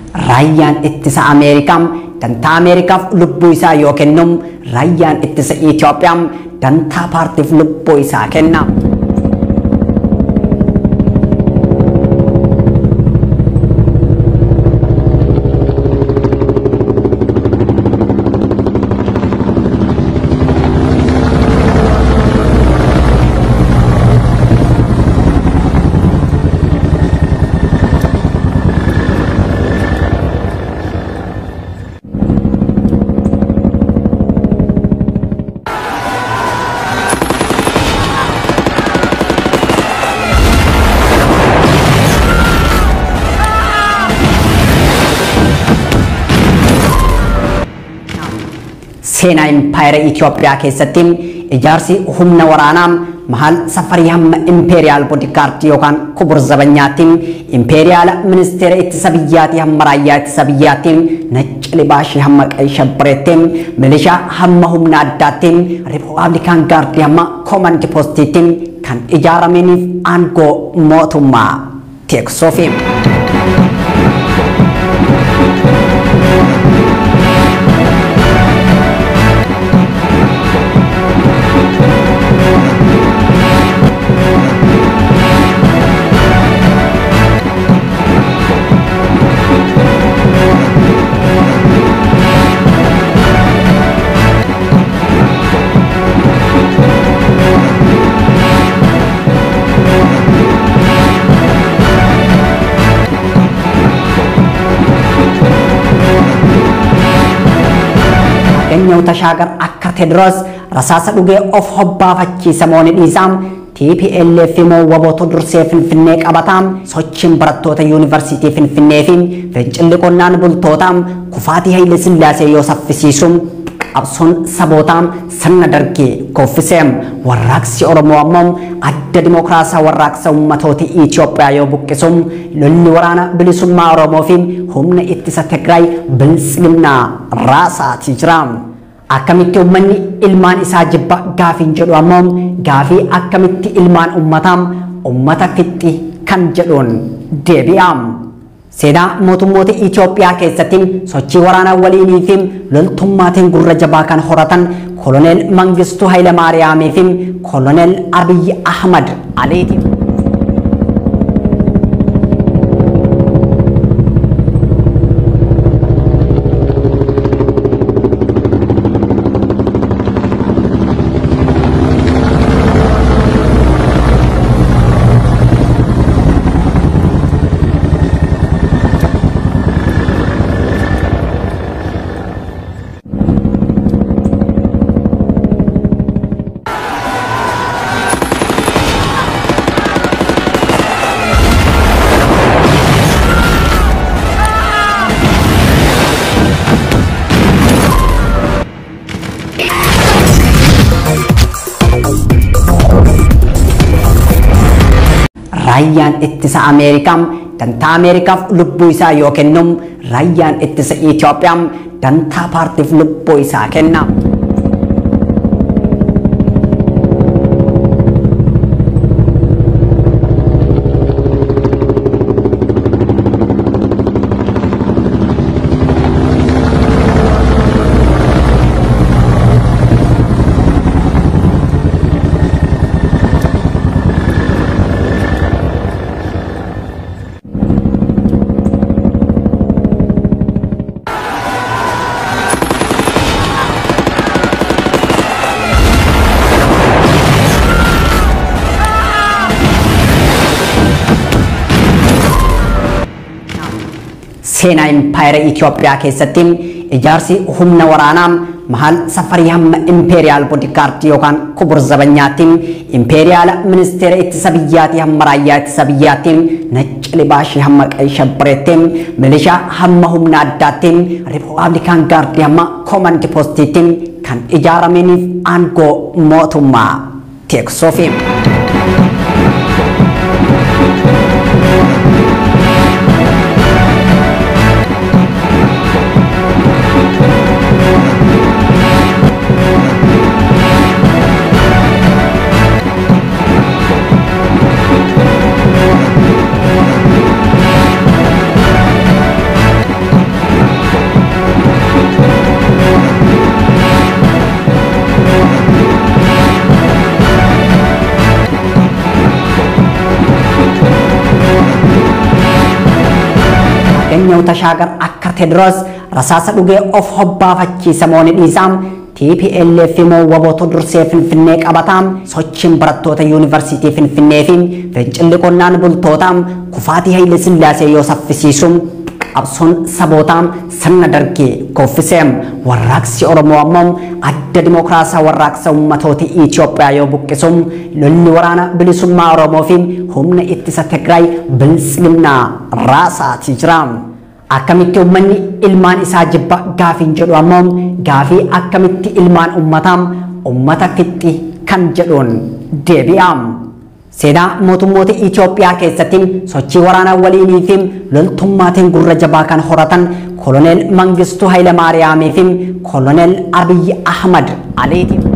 Raayyaan ittisa Ameerikaa dantaa Ameerikaaf lubbuu isaa yoo kennum, raayyaan ittisa Itoophiyaa dantaa paartiif lubbuu isaa kenna. Seenaa Impaayera Itoophiyaa keessatti ijaarsi humna waraanaa mahal safarii hamma Imperiyaal Boodikaartii yookaan kubur zabanyaatti Imperiyaal Ministeera ittisa biyyaatii hamma raayyaa ittisa biyyaatiin nacci libaashii hamma qayshabbareetti milishaa hamma humna addaatti Rippaabilikaan Gaardii hamma Koomandi Poostiitti kan ijaaramaniif aangoo mootummaa teeksuufi. Tashagar akka Tedros rasaasa dhugee of hobbaafachiisa mooni dhiisaam TPLF immoo waboota dursee Finfinnee qabataan sochiin barattoota yuunivarsiitii Finfinnee fi fincilli qonnaan bultootaan kufaatii Haile Sillaasee yoo saffisiisuun qabsoon sabootaan sirna dargii koffiseem warraaqsi Oromoo ammoo adda dimokiraasaa warraaqsa ummatoota Itoophiyaa yoo buqqisuun lolli waraana bilisummaa Oromoo fi humna ittisa Tigraay bilisiginnaa raasaatii jira. Akkamitti ummanni ilmaan isaa jibba gaafiin jedhu ammoo gaafii akkamitti ilmaan ummata fixxi kan jedhuun deebi'aam. Seenaa mootummoota Itoophiyaa keessatti sochii waraanaa waliinii fi loltummaatiin gurra jabaa kan horatan Koloneel Mangistuu Hayilamaariyaamii fi Koloneel Abiyyi Ahmad Aliiti. Raayyaan ittisa Ameerikaa dantaa Ameerikaaf lubbuu isaa yoo kennum, raayyaan ittisa Itoophiyaa dantaa paartiif lubbuu isaa kenna. Seenaa Impaayera Itoophiyaa keessatti ijaarsi humna waraanaa mahal safarii hamma Imperiyaal Boodikaartii yookaan kubur zabanyaatti Imperiyaal Ministeera ittisa biyyaatii hamma raayyaa ittisa biyyaatiin nacci libaashii hamma qayshabbareetti milishaa hamma humna addaatti Rippaabilikaan Gaardii hamma Koomandi Poostiitti kan ijaaramaniif aangoo mootummaa teeksuufi. Aganyoo Tashaagar akka Tedros rasaasa dhugee of hobbaafachiisa moo ni dhiisaam TPLF immoo waboota dursee Finfinnee qabataa sochiin barattoota yuunivarsiitii Finfinnee fi fincilli qonnaan bultootaa kufaatii Haile Sillaasee yoo saffisiisuun qabsoon sabootaa sirna dargii koffiseem warraaqsi Oromoo ammoo adda dimokiraasaa warraaqsa ummatoota Itoophiyaa yoo buqqisuun lolli waraana bilisummaa Oromoo fi humna ittisa Tigraay bilisiginnaa raasaatii jira. Akkamitti ummanni ilmaan isaa jibba gaafiin jedhu ammoo gaafii akkamitti ilmaan ummata fixxi kan jedhuun deebi'aam. Seenaa mootummoota Itoophiyaa keessatti sochii waraanaa waliinii fi loltummaatiin gurra jabaa kan horatan Koloneel Mangistuu Hayilamaariyaamii fi Koloneel Abiyyi Ahmad Aliiti.